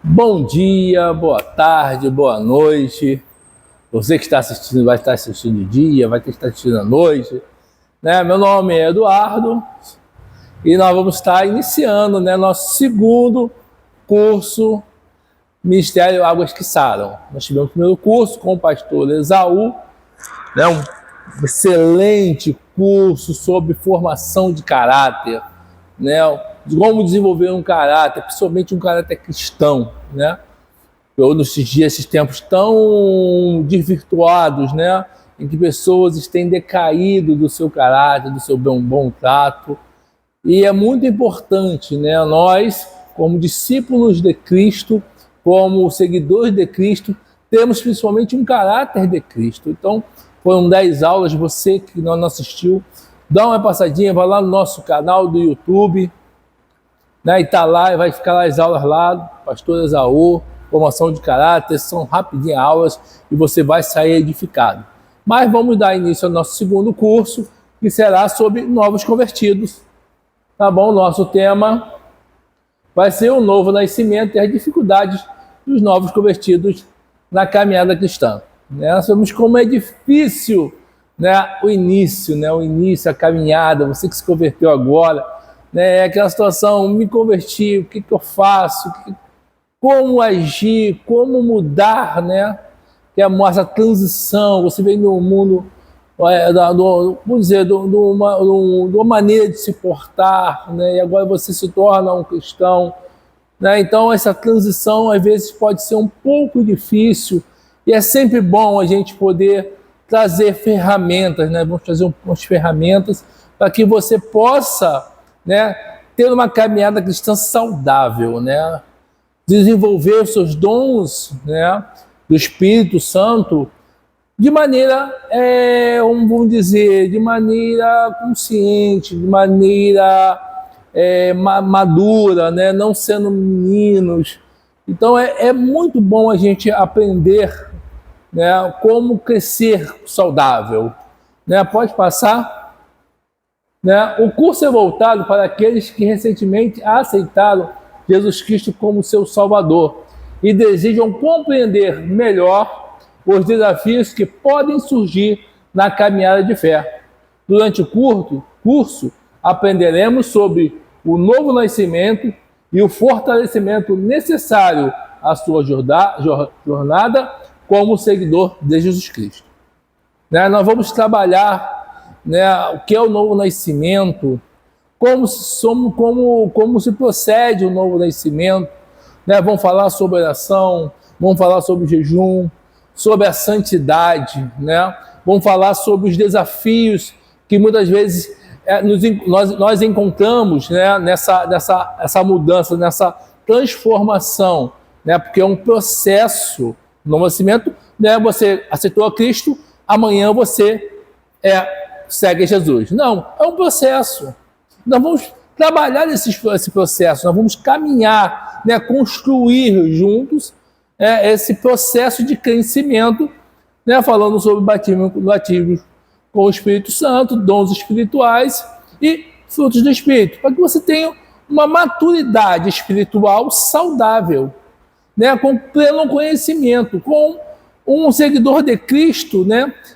Bom dia, boa tarde, boa noite. Você que está assistindo, vai estar assistindo de dia, vai estar assistindo à noite. Meu nome é Eduardo e nós vamos estar iniciando nosso segundo curso Ministério Águas que Saram. Nós tivemos o primeiro curso com o pastor Esaú, um excelente curso sobre formação de caráter, de como desenvolver um caráter, principalmente um caráter cristão, nesses tempos tão desvirtuados, em que pessoas têm decaído do seu caráter, do seu bom trato, e é muito importante, nós, como discípulos de Cristo, como seguidores de Cristo, temos principalmente um caráter de Cristo. Então, foram 10 aulas, você que não assistiu, dá uma passadinha, vai lá no nosso canal do YouTube, e tá lá, e vai ficar lá as aulas lá, pastor Esaú, formação de caráter, são rapidinhas aulas e você vai sair edificado. Mas vamos dar início ao nosso segundo curso, que será sobre novos convertidos. Tá bom? Nosso tema vai ser o novo nascimento e as dificuldades dos novos convertidos na caminhada cristã. Nós sabemos como é difícil o início, a caminhada, você que se converteu agora, aquela situação, me converti, o que eu faço, como agir, como mudar, que é essa transição, você vem no mundo, vamos dizer, de uma maneira de se portar, e agora você se torna um cristão, então essa transição às vezes pode ser um pouco difícil, e é sempre bom a gente poder trazer ferramentas, vamos trazer umas ferramentas para que você possa ter uma caminhada cristã saudável, desenvolver os seus dons do Espírito Santo de maneira, vamos dizer, de maneira consciente, de maneira madura, não sendo meninos. Então é muito bom a gente aprender como crescer saudável. Pode passar? O curso é voltado para aqueles que recentemente aceitaram Jesus Cristo como seu Salvador e desejam compreender melhor os desafios que podem surgir na caminhada de fé. Durante o curso, aprenderemos sobre o novo nascimento e o fortalecimento necessário à sua jornada como seguidor de Jesus Cristo. Nós vamos trabalhar o que é o novo nascimento, como se procede o novo nascimento, vamos falar sobre oração, vamos falar sobre jejum, sobre a santidade, vamos falar sobre os desafios que muitas vezes nós encontramos nessa mudança, nessa transformação, porque é um processo no nascimento, você aceitou a Cristo, amanhã você segue Jesus. Não, é um processo. Nós vamos trabalhar esse processo, nós vamos caminhar, construir juntos esse processo de crescimento, falando sobre batismo com o Espírito Santo, dons espirituais e frutos do Espírito, para que você tenha uma maturidade espiritual saudável, com pleno conhecimento, com um seguidor de Cristo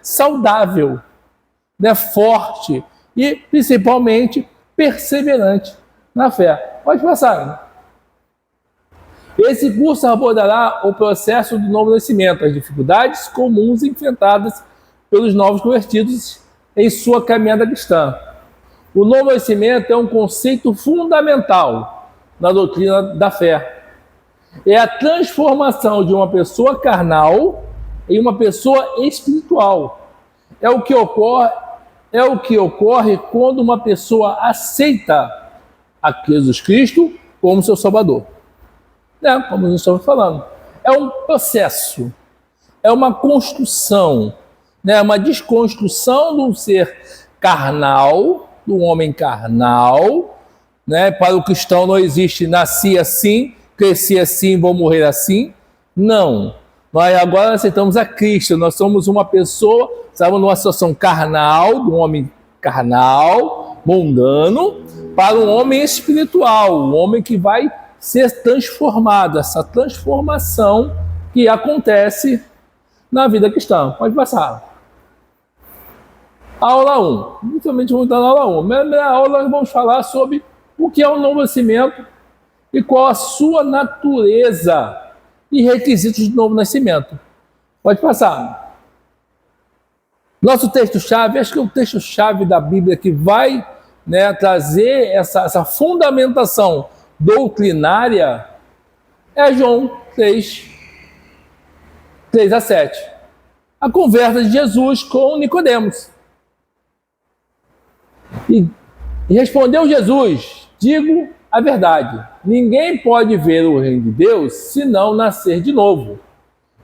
saudável, forte e principalmente perseverante na fé. Pode passar. Esse curso abordará o processo do novo nascimento, as dificuldades comuns enfrentadas pelos novos convertidos em sua caminhada cristã. O novo nascimento é um conceito fundamental na doutrina da fé. É a transformação de uma pessoa carnal em uma pessoa espiritual. É o que ocorre quando uma pessoa aceita a Jesus Cristo como seu Salvador. Como nós estamos falando. É um processo, é uma construção, uma desconstrução de um ser carnal, de um homem carnal. Para o cristão não existe nasci assim, cresci assim, vou morrer assim. Não. Nós agora aceitamos a Cristo. Nós somos uma pessoa, estamos numa situação carnal, de um homem carnal, mundano, para um homem espiritual, um homem que vai ser transformado. Essa transformação que acontece na vida cristã. Pode passar. Aula 1. Inicialmente vamos dar na aula 1. Na primeira aula nós vamos falar sobre o que é o novo nascimento e qual a sua natureza e requisitos do novo nascimento. Pode passar. Nosso texto-chave, acho que é o texto-chave da Bíblia que vai, né, trazer essa fundamentação doutrinária é João 3:3-7. A conversa de Jesus com Nicodemos. E respondeu Jesus: digo a verdade, ninguém pode ver o reino de Deus se não nascer de novo.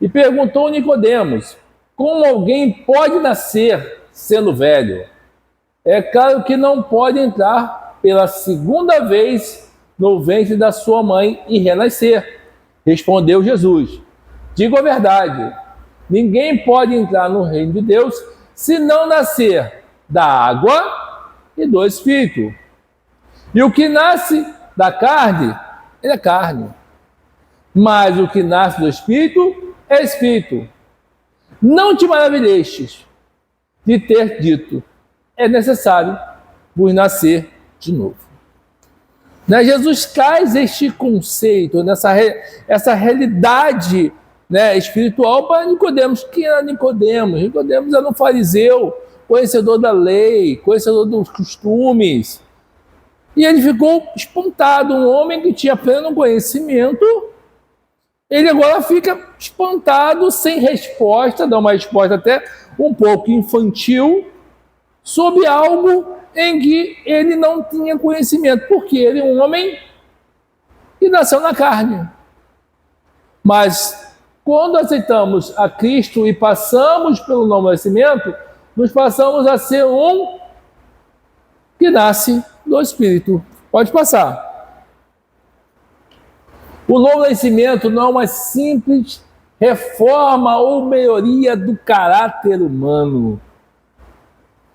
E perguntou Nicodemos: como alguém pode nascer sendo velho? É claro que não pode entrar pela segunda vez no ventre da sua mãe e renascer. Respondeu Jesus: digo a verdade, ninguém pode entrar no reino de Deus se não nascer da água e do Espírito. E o que nasce da carne, ele é carne. Mas o que nasce do Espírito é Espírito. Não te maravilhestes de ter dito: é necessário vos nascer de novo. Né? Jesus traz este conceito, essa realidade, né, espiritual para Nicodemos. Quem era Nicodemos? Nicodemos era um fariseu, conhecedor da lei, conhecedor dos costumes. E ele ficou espantado, um homem que tinha pleno conhecimento, ele agora fica espantado, sem resposta, dá uma resposta até um pouco infantil, sobre algo em que ele não tinha conhecimento, porque ele é um homem que nasceu na carne. Mas quando aceitamos a Cristo e passamos pelo novo nascimento, nos passamos a ser um que nasce do Espírito. Pode passar. O novo nascimento não é uma simples reforma ou melhoria do caráter humano,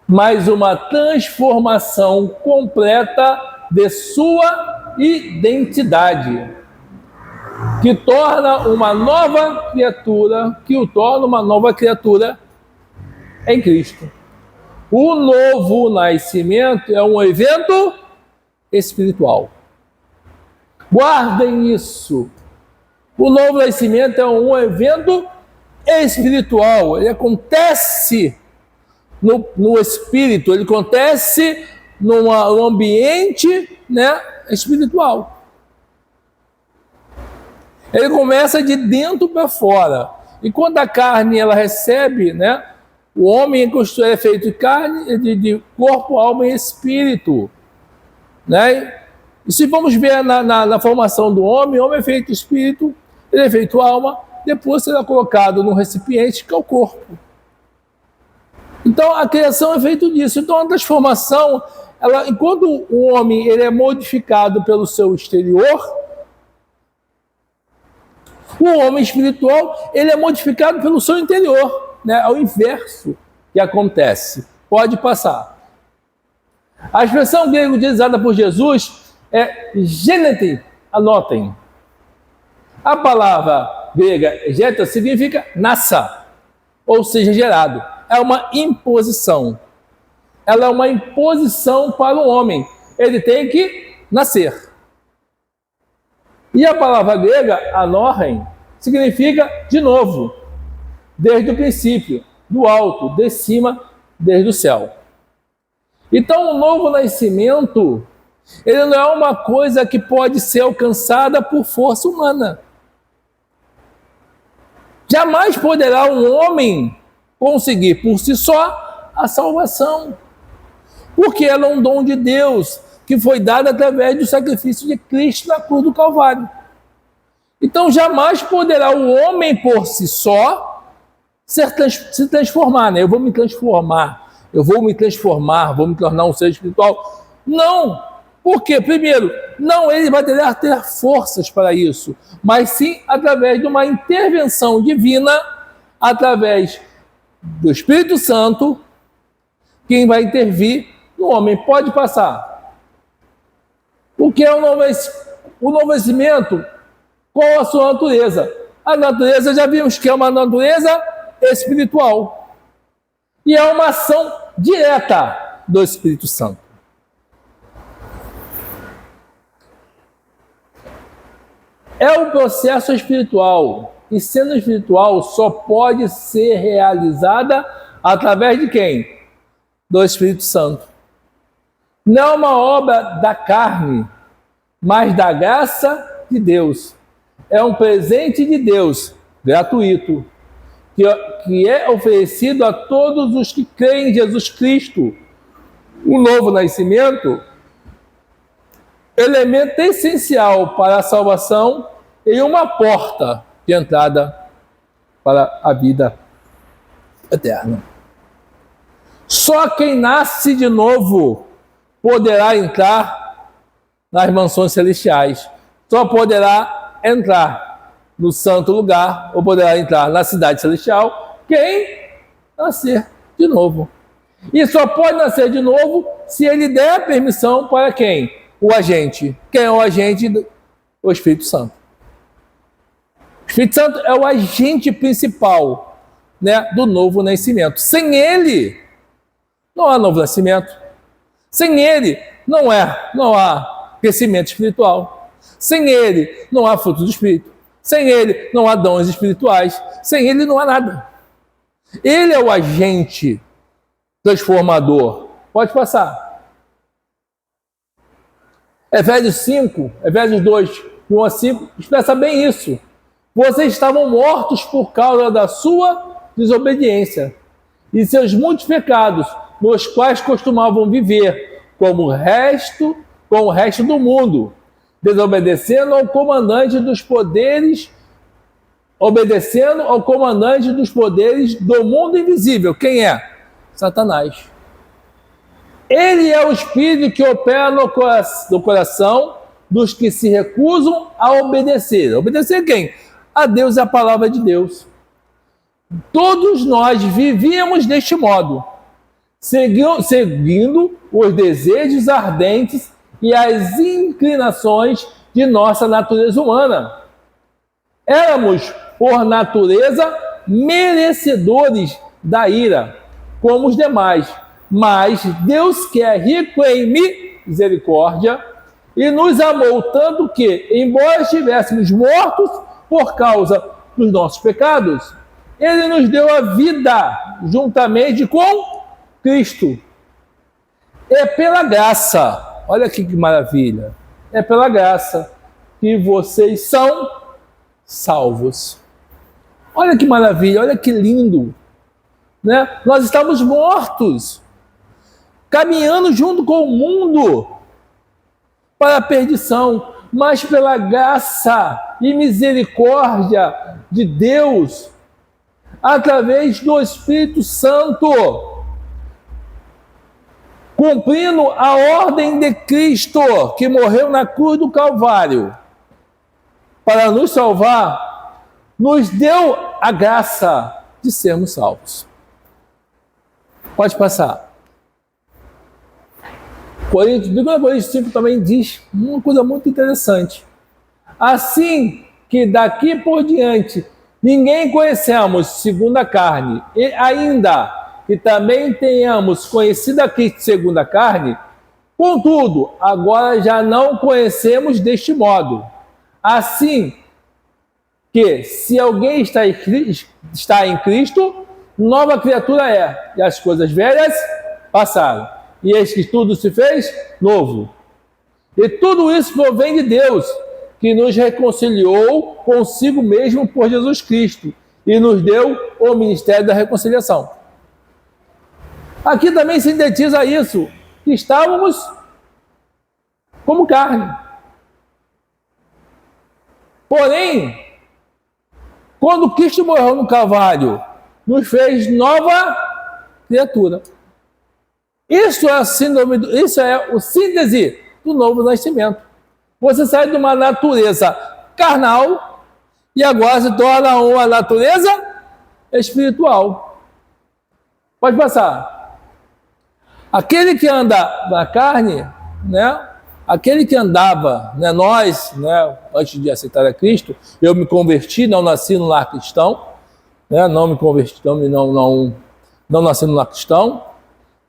mas uma transformação completa de sua identidade, que torna uma nova criatura, em Cristo. O novo nascimento é um evento espiritual. Guardem isso. O novo nascimento é um evento espiritual. Ele acontece no espírito, ele acontece num ambiente, né, espiritual. Ele começa de dentro para fora. E quando a carne ela recebe, né, o homem é feito de carne, de corpo, alma e espírito. Né? E se vamos ver na formação do homem, o homem é feito de espírito, ele é feito alma, depois será colocado num recipiente que é o corpo. Então a criação é feita disso. Então a transformação, enquanto o homem ele é modificado pelo seu exterior, o homem espiritual ele é modificado pelo seu interior. Né, ao inverso que acontece. Pode passar. A expressão grega utilizada por Jesus é gênete, anotem. A palavra grega gênete significa nasça, ou seja, gerado. É uma imposição. Ela é uma imposição para o homem. Ele tem que nascer. E a palavra grega anorren significa de novo. Desde o princípio, do alto, de cima, desde o céu. Então, o novo nascimento, ele não é uma coisa que pode ser alcançada por força humana. Jamais poderá um homem conseguir por si só a salvação, porque ela é um dom de Deus que foi dado através do sacrifício de Cristo na cruz do Calvário. Então, jamais poderá o homem por si só se transformar, né? Eu vou me transformar, vou me tornar um ser espiritual. Não! Porque, primeiro, não ele vai ter forças para isso, mas sim através de uma intervenção divina, através do Espírito Santo, quem vai intervir no homem. Pode passar. O que é o novo nascimento? Qual a sua natureza? A natureza, já vimos que é uma natureza espiritual. E é uma ação direta do Espírito Santo. É um processo espiritual. E sendo espiritual, só pode ser realizada através de quem? Do Espírito Santo. Não é uma obra da carne, mas da graça de Deus. É um presente de Deus, gratuito, que é oferecido a todos os que creem em Jesus Cristo. O novo nascimento, elemento essencial para a salvação e uma porta de entrada para a vida eterna. Só quem nasce de novo poderá entrar nas mansões celestiais. Só poderá entrar no santo lugar, ou poderá entrar na cidade celestial, quem nascer de novo. E só pode nascer de novo se ele der a permissão para quem? O agente. Quem é o agente? O Espírito Santo. O Espírito Santo é o agente principal, né, do novo nascimento. Sem ele, não há novo nascimento. Sem ele, não há crescimento espiritual. Sem ele, não há fruto do Espírito. Sem ele, não há dons espirituais. Sem ele, não há nada. Ele é o agente transformador. Pode passar. Efésios 5, Efésios 2, 1 a 5, expressa bem isso. Vocês estavam mortos por causa da sua desobediência e seus muitos pecados, nos quais costumavam viver, como o resto do mundo, obedecendo ao comandante dos poderes do mundo invisível. Quem é? Satanás. Ele é o espírito que opera no coração dos que se recusam a obedecer. Obedecer quem? A Deus e a palavra de Deus. Todos nós vivíamos deste modo, seguindo os desejos ardentes e as inclinações de nossa natureza humana. Éramos, por natureza, merecedores da ira, como os demais. Mas Deus, que é rico em misericórdia, e nos amou tanto que, embora estivéssemos mortos por causa dos nossos pecados, Ele nos deu a vida juntamente com Cristo. É pela graça, olha aqui que maravilha, é pela graça que vocês são salvos. Olha que maravilha, olha que lindo, né? Nós estamos mortos, caminhando junto com o mundo para a perdição, mas pela graça e misericórdia de Deus, através do Espírito Santo, cumprindo a ordem de Cristo, que morreu na cruz do Calvário, para nos salvar, nos deu a graça de sermos salvos. Pode passar. 2 Coríntios 5 também diz uma coisa muito interessante. Assim que daqui por diante ninguém conhecemos segundo a carne, e ainda que também tenhamos conhecido a Cristo segundo a carne, contudo, agora já não conhecemos deste modo. Assim que, se alguém está em Cristo, nova criatura é, e as coisas velhas passaram. E eis que tudo se fez novo. E tudo isso provém de Deus, que nos reconciliou consigo mesmo por Jesus Cristo e nos deu o ministério da reconciliação. Aqui também sintetiza isso, que estávamos como carne. Porém, quando Cristo morreu no Calvário, nos fez nova criatura. Isso é a síntese do novo nascimento. Você sai de uma natureza carnal e agora se torna uma natureza espiritual. Pode passar. Aquele que anda na carne, né? Aquele que andava, né? Nós, né? Antes de aceitar a Cristo, eu me converti, não nasci no lar cristão, né? Não me converti, não nasci no lar cristão,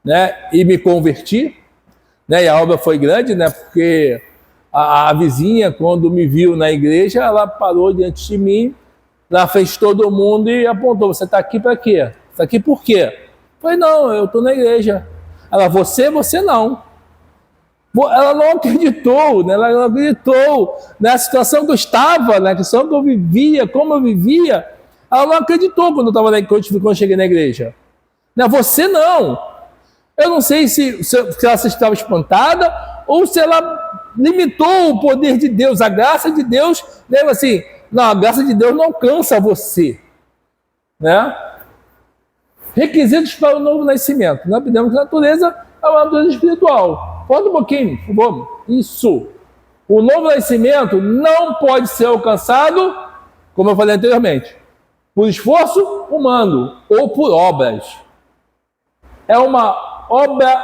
né? E me converti, né? E a obra foi grande, né? Porque a vizinha, quando me viu na igreja, ela parou diante de mim, ela fez todo mundo e apontou: você está aqui para quê? Você está aqui por quê? Eu falei: não, eu estou na igreja. Ela: você não. Ela não acreditou, né? Ela não acreditou na situação que eu estava, na situação que eu vivia, como eu vivia. Ela não acreditou quando eu cheguei na igreja. Né? Você não. Eu não sei se ela estava espantada ou se ela limitou o poder de Deus, a graça de Deus. Lembra assim: não, a graça de Deus não alcança você. Né? Requisitos para o novo nascimento. Nós pedimos que a natureza é uma natureza espiritual. Volta um pouquinho, por favor. Isso. O novo nascimento não pode ser alcançado, como eu falei anteriormente, por esforço humano ou por obras. É uma obra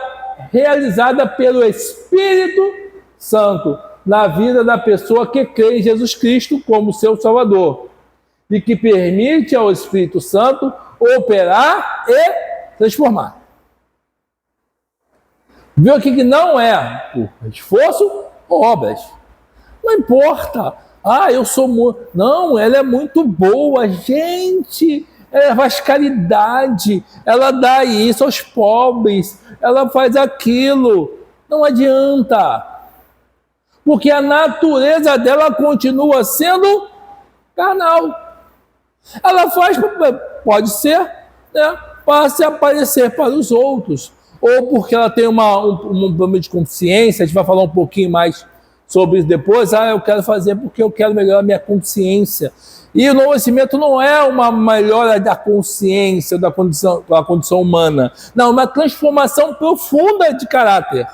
realizada pelo Espírito Santo na vida da pessoa que crê em Jesus Cristo como seu Salvador e que permite ao Espírito Santo operar e transformar. Viu aqui que não é por esforço ou obras. Não importa. Eu sou muito... Não, ela é muito boa, gente. Ela faz caridade. Ela dá isso aos pobres. Ela faz aquilo. Não adianta. Porque a natureza dela continua sendo carnal. Ela faz, pode ser, né, para se aparecer para os outros. Ou porque ela tem um problema de consciência. A gente vai falar um pouquinho mais sobre isso depois. Eu quero fazer porque eu quero melhorar a minha consciência. E o novo nascimento não é uma melhora da consciência, da condição humana. Não, uma transformação profunda de caráter.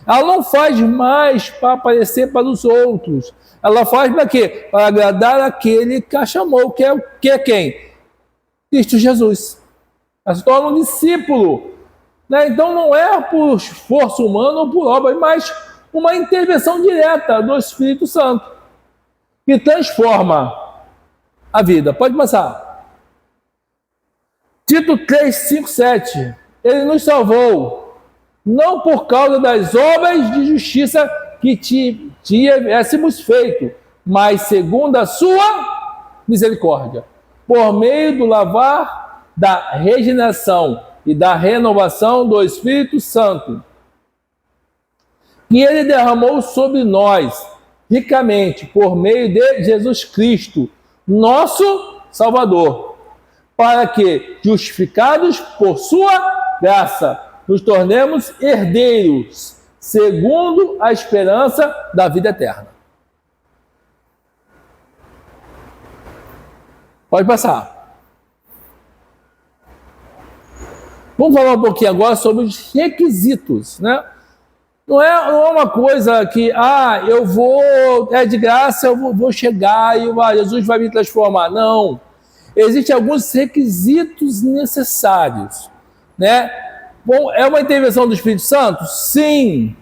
Ela não faz mais para aparecer para os outros. Ela faz para quê? Para agradar aquele que a chamou, que é quem? Cristo Jesus. Ela se torna um discípulo. Né? Então não é por esforço humano ou por obra, mas uma intervenção direta do Espírito Santo, que transforma a vida. Pode passar. Tito 3, 5, 7. Ele nos salvou, não por causa das obras de justiça que tivéssemos feito, mas segundo a sua misericórdia, por meio do lavar da regeneração e da renovação do Espírito Santo, que ele derramou sobre nós ricamente por meio de Jesus Cristo, nosso Salvador, para que, justificados por sua graça, nos tornemos herdeiros, segundo a esperança da vida eterna. Pode passar. Vamos falar um pouquinho agora sobre os requisitos, né? Não é uma coisa que, eu vou, é de graça, eu vou chegar e Jesus vai me transformar. Não. Existem alguns requisitos necessários, né? Bom, é uma intervenção do Espírito Santo? Sim.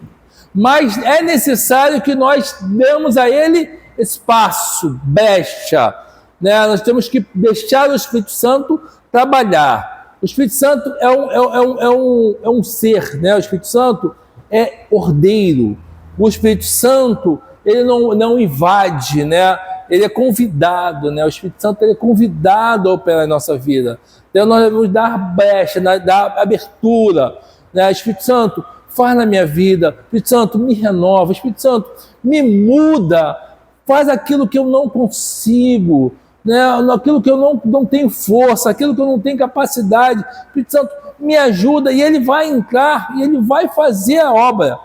Mas é necessário que nós demos a ele espaço, brecha, né? Nós temos que deixar o Espírito Santo trabalhar. O Espírito Santo é um ser, né? O Espírito Santo é ordeiro. O Espírito Santo, ele não invade, né? Ele é convidado, né? O Espírito Santo ele é convidado a operar em nossa vida. Então nós devemos dar brecha, dar abertura, né? Espírito Santo, faz na minha vida. Espírito Santo, me renova. Espírito Santo, me muda. Faz aquilo que eu não consigo, né? Aquilo que eu não tenho força, aquilo que eu não tenho capacidade. Espírito Santo, me ajuda, e ele vai entrar e ele vai fazer a obra,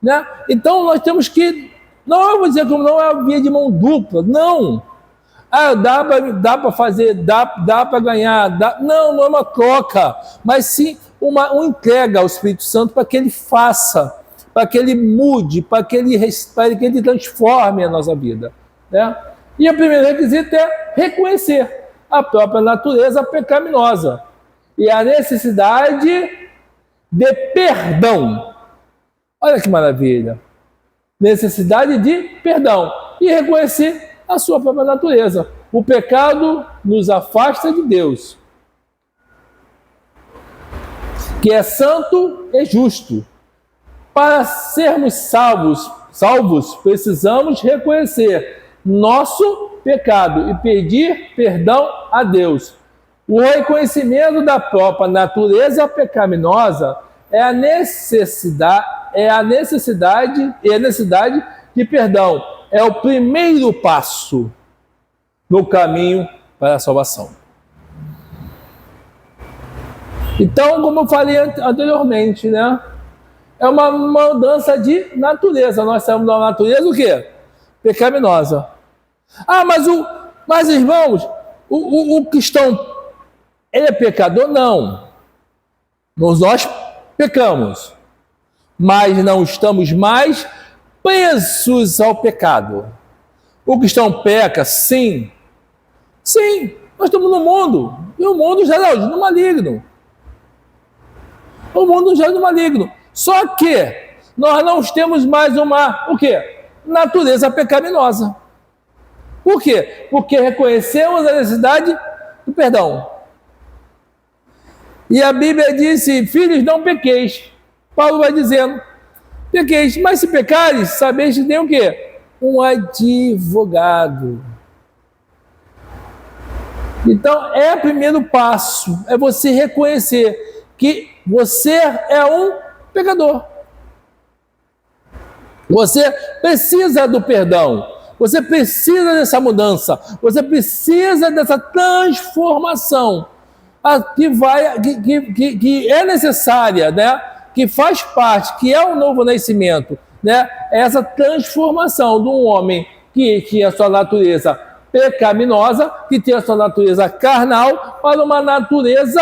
né? Então nós temos que, não eu vou dizer como não é a via de mão dupla, não. Dá para fazer, dá para ganhar, não é uma troca, mas sim uma entrega ao Espírito Santo para que ele faça para que Ele mude, para que Ele transforme a nossa vida, né? E o primeiro requisito é reconhecer a própria natureza pecaminosa e a necessidade de perdão. Olha que maravilha! Necessidade de perdão e reconhecer a sua própria natureza. O pecado nos afasta de Deus, que é santo e justo. Para sermos salvos, precisamos reconhecer nosso pecado e pedir perdão a Deus. O reconhecimento da própria natureza pecaminosa é a necessidade de perdão. É o primeiro passo no caminho para a salvação. Então, como eu falei anteriormente, né? É uma mudança de natureza. Nós temos uma natureza o quê? Pecaminosa. Ah, mas irmãos, o cristão, ele é pecador? Não. Nós pecamos, mas não estamos mais presos ao pecado. O cristão peca, sim. Sim, nós estamos no mundo. E o mundo já é no maligno. O mundo já é no maligno. Só que nós não temos mais o quê? Natureza pecaminosa. Por quê? Porque reconhecemos a necessidade do perdão. E a Bíblia disse, filhos, não pequeis. Paulo vai dizendo, pequeis, mas se pecares, sabeis que tem o quê? Um advogado. Então, é o primeiro passo, é você reconhecer que você é um pecador. Você precisa do perdão. Você precisa dessa mudança. Você precisa dessa transformação que é necessária, né? Que faz parte, que é o novo nascimento, né? Essa transformação de um homem que tinha a sua natureza pecaminosa, que tinha a sua natureza carnal, para uma natureza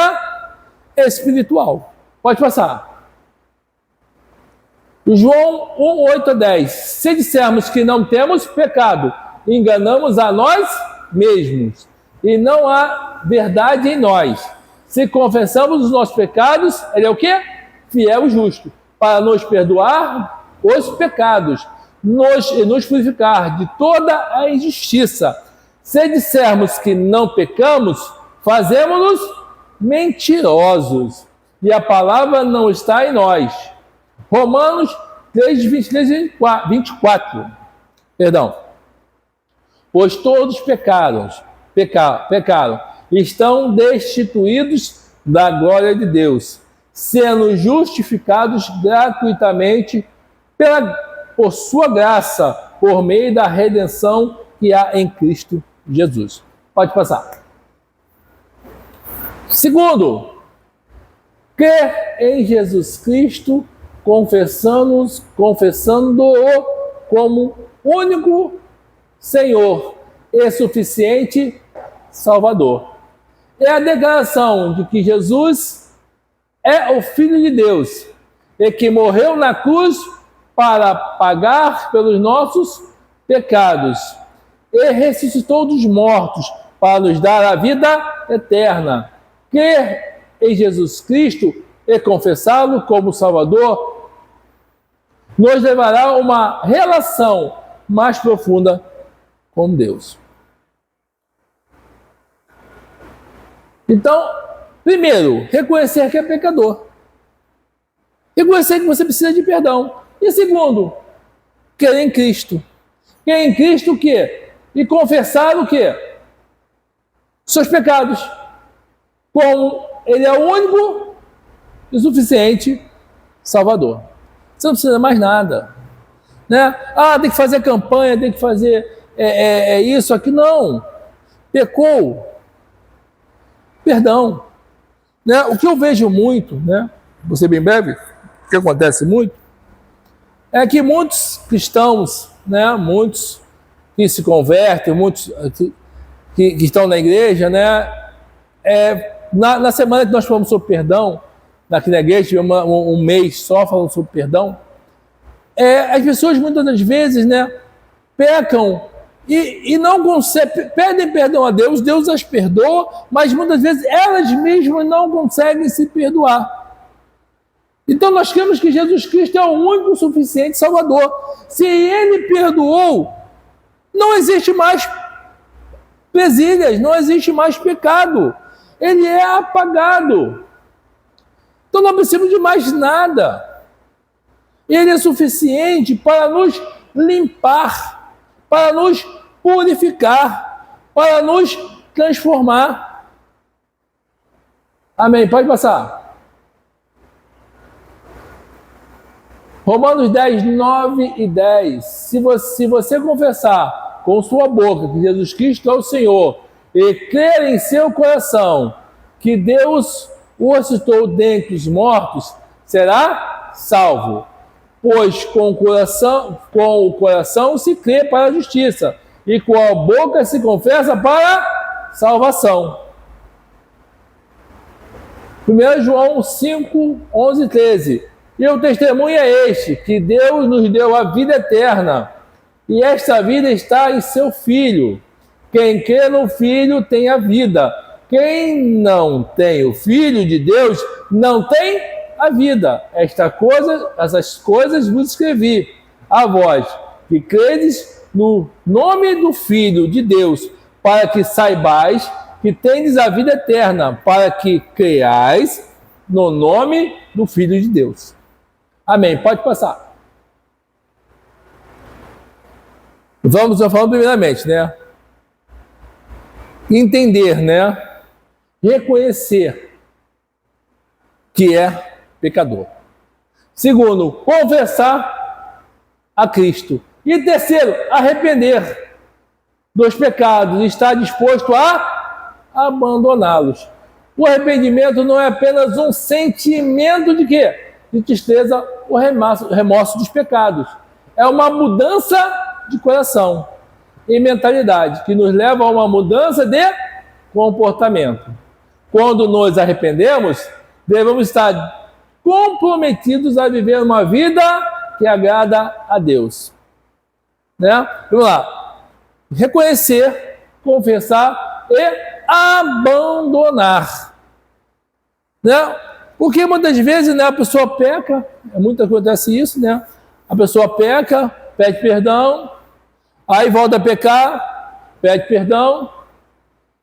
espiritual. Pode passar. João 1, 8 a 10. Se dissermos que não temos pecado, enganamos a nós mesmos, e não há verdade em nós. Se confessamos os nossos pecados, ele é o quê? Fiel e justo, para nos perdoar os pecados, e nos purificar de toda a injustiça. Se dissermos que não pecamos, fazemos-nos mentirosos, e a palavra não está em nós. Romanos 3, 23 e 24. Perdão. Pois todos pecaram, estão destituídos da glória de Deus, sendo justificados gratuitamente por sua graça, por meio da redenção que há em Cristo Jesus. Pode passar. Segundo, crer em Jesus Cristo, confessando-o como único Senhor e suficiente Salvador. É a declaração de que Jesus é o Filho de Deus e que morreu na cruz para pagar pelos nossos pecados e ressuscitou dos mortos para nos dar a vida eterna. Crer em Jesus Cristo e confessá-lo como Salvador nos levará a uma relação mais profunda com Deus. Então, primeiro, reconhecer que é pecador. Reconhecer que você precisa de perdão. E segundo, crer em Cristo. Crer em Cristo o quê? E confessar o quê? Seus pecados. Como Ele é o único e suficiente Salvador. Você não precisa mais nada. Né? Ah, tem que fazer campanha, tem que fazer isso, aqui. Não. Pecou. Perdão. Né? O que eu vejo muito, né? Vou ser bem breve, o que acontece muito, é que muitos cristãos, né? Muitos que se convertem, muitos que estão na igreja, né? Na semana que nós falamos sobre perdão, aqui na igreja, tivemos um mês só falando sobre perdão, as pessoas muitas das vezes, né, pecam e não conseguem, pedem perdão a Deus, Deus as perdoa, mas muitas vezes elas mesmas não conseguem se perdoar. Então nós cremos que Jesus Cristo é o único suficiente Salvador. Se Ele perdoou, não existe mais presilhas, não existe mais pecado. Ele é apagado. Então não precisamos de mais nada. Ele é suficiente para nos limpar, para nos purificar, para nos transformar. Amém. Pode passar. Romanos 10, 9 e 10. Se você confessar com sua boca que Jesus Cristo é o Senhor e crer em seu coração que Deus o ressuscitou dentre os mortos, será salvo. Pois com o coração se crê para a justiça e com a boca se confessa para a salvação. 1 João 5, 11 e 13. E o testemunho é este, que Deus nos deu a vida eterna, e esta vida está em seu Filho. Quem crê no Filho tem a vida. Quem não tem o Filho de Deus não tem a vida. Essas coisas vos escrevi a vós, que credes no nome do Filho de Deus, para que saibais que tendes a vida eterna, para que creiais no nome do Filho de Deus. Amém. Pode passar. Vamos falando primeiramente, né? Entender, né? Reconhecer que é pecador. Segundo, confessar a Cristo. E terceiro, arrepender dos pecados, estar disposto a abandoná-los. O arrependimento não é apenas um sentimento de quê? De tristeza ou remorso dos pecados. É uma mudança de coração e mentalidade que nos leva a uma mudança de comportamento. Quando nos arrependemos, devemos estar comprometidos a viver uma vida que agrada a Deus. Né? Vamos lá. Reconhecer, confessar e abandonar. Né? Porque muitas vezes, né, a pessoa peca, muito acontece isso, né? A pessoa peca, pede perdão, aí volta a pecar, pede perdão,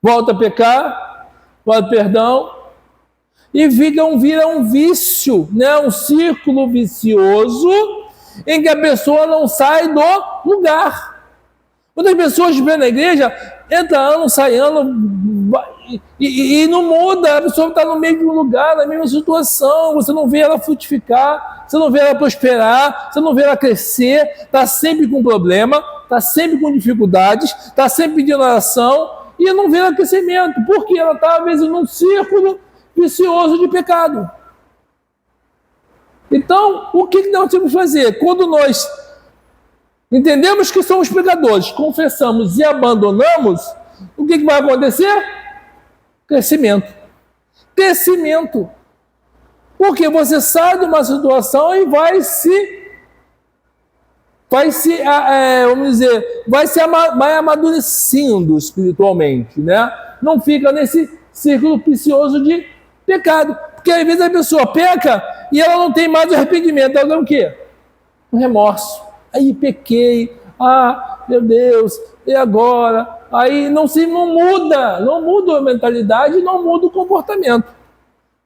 volta a pecar, pede perdão, e vira um vício, né? Um círculo vicioso em que a pessoa não sai do lugar. Muitas pessoas vêm na igreja, entra ano, sai ano, e não muda, a pessoa está no mesmo lugar, na mesma situação, você não vê ela frutificar, você não vê ela prosperar, você não vê ela crescer, está sempre com problema, está sempre com dificuldades, está sempre pedindo oração, e não vê ela crescimento, porque ela está, às vezes, num círculo vicioso de pecado. Então, o que nós temos que fazer? Quando nós entendemos que somos pecadores, confessamos e abandonamos, o que vai acontecer? Crescimento. Crescimento. Porque você sai de uma situação e vai amadurecendo espiritualmente, né? Não fica nesse círculo vicioso de pecado. Porque às vezes a pessoa peca e ela não tem mais arrependimento. Ela tem o quê? Um remorso. Aí pequei, meu Deus, e agora? Aí não muda a mentalidade, não muda o comportamento.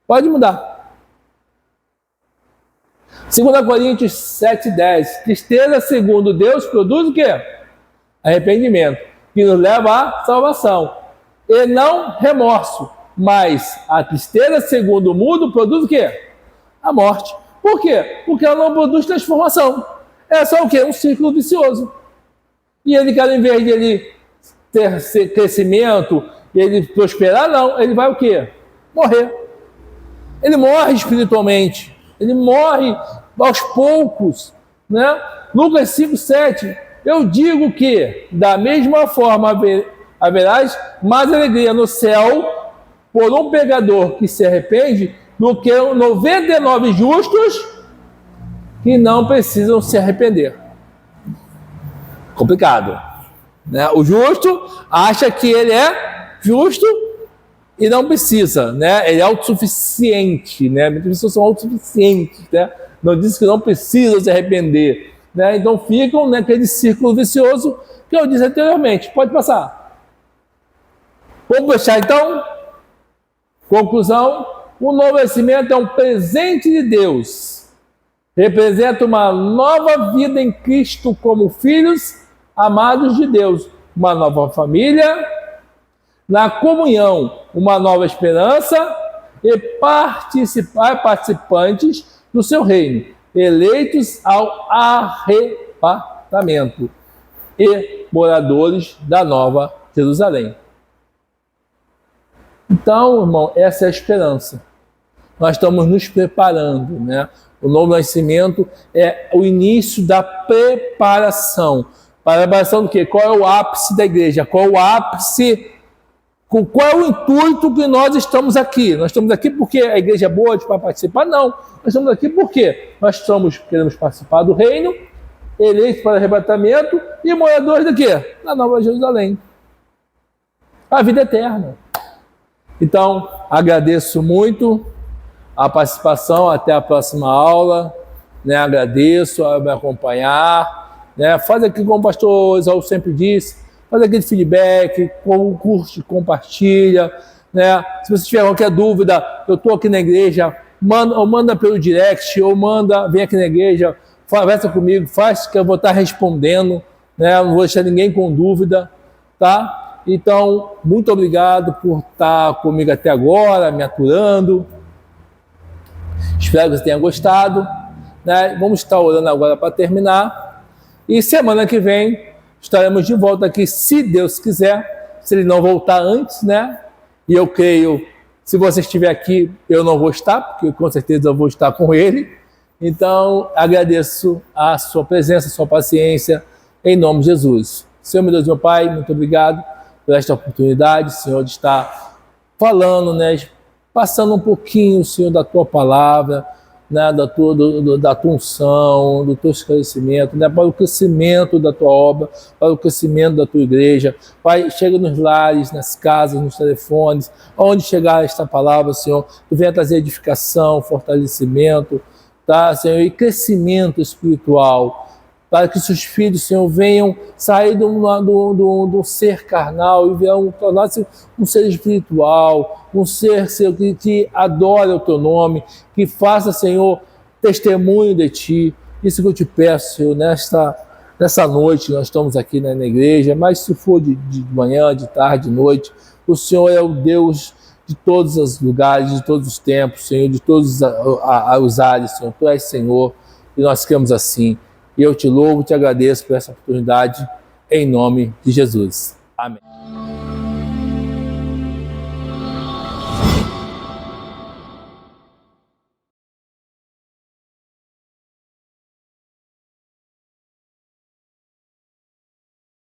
Pode mudar. 2 Coríntios 7,10. Tristeza segundo Deus produz o quê? Arrependimento, que nos leva à salvação. E não remorso. Mas a tristeza segundo o mundo produz o quê? A morte. Por quê? Porque ela não produz transformação. É só o quê? Um círculo vicioso. E ele, cada em vez de ele ter crescimento, ele prosperar, não. Ele vai o quê? Morrer. Ele morre espiritualmente. Ele morre aos poucos. Né? Lucas 5,7. Eu digo que, da mesma forma, haverás mais alegria no céu por um pecador que se arrepende do que 99 justos que não precisam se arrepender. Complicado, né? O justo acha que ele é justo e não precisa, né? Ele é autossuficiente, né? Muitas pessoas são autossuficientes, né? Não diz que não precisam se arrepender, né? Então ficam naquele círculo vicioso que eu disse anteriormente. Pode passar. Vamos fechar então? Conclusão: o novo nascimento é um presente de Deus. Representa uma nova vida em Cristo como filhos amados de Deus, uma nova família, na comunhão, uma nova esperança e participantes do seu reino, eleitos ao arrebatamento e moradores da nova Jerusalém. Então, irmão, essa é a esperança. Nós estamos nos preparando, né? O novo nascimento é o início da preparação. Preparação do quê? Qual é o ápice da igreja? Qual é o ápice? Qual é o intuito que nós estamos aqui? Nós estamos aqui porque a igreja é boa para participar? Não. Nós estamos aqui porque nós queremos participar do reino, eleitos para arrebatamento e moradores do quê? Da Nova Jerusalém. A vida eterna. Então, agradeço muito a participação, até a próxima aula, né? Agradeço a me acompanhar, né? Faz aqui como o pastor Isaú sempre disse, faz aquele feedback, curte, compartilha, né? Se você tiver qualquer dúvida, eu estou aqui na igreja, manda pelo direct, ou vem aqui na igreja, conversa comigo, faz que eu vou estar respondendo, né? Eu não vou deixar ninguém com dúvida, tá? Então, muito obrigado por estar comigo até agora, me aturando. Espero que você tenha gostado, né? Vamos estar orando agora para terminar. E semana que vem estaremos de volta aqui, se Deus quiser, se Ele não voltar antes, né? E eu creio, se você estiver aqui, eu não vou estar, porque com certeza eu vou estar com Ele. Então, agradeço a sua presença, a sua paciência, em nome de Jesus. Senhor, meu Deus, meu Pai, muito obrigado por esta oportunidade, Senhor, de estar falando, né? Passando um pouquinho, Senhor, da Tua palavra, né, da tua unção, do Teu esclarecimento, né, para o crescimento da Tua obra, para o crescimento da Tua igreja. Pai, chega nos lares, nas casas, nos telefones, aonde chegar esta palavra, Senhor, que venha trazer edificação, fortalecimento, tá, Senhor, e crescimento espiritual, para que seus filhos, Senhor, venham sair do ser carnal e venham tornar-se um ser espiritual, um ser, Senhor, que adora o Teu nome, que faça, Senhor, testemunho de Ti. Isso que eu te peço, Senhor, nessa noite, nós estamos aqui na igreja, mas se for de manhã, de tarde, de noite, o Senhor é o Deus de todos os lugares, de todos os tempos, Senhor, de todos os ares, Senhor. Tu és Senhor, e nós queremos assim. E eu te louvo, te agradeço por essa oportunidade, em nome de Jesus. Amém.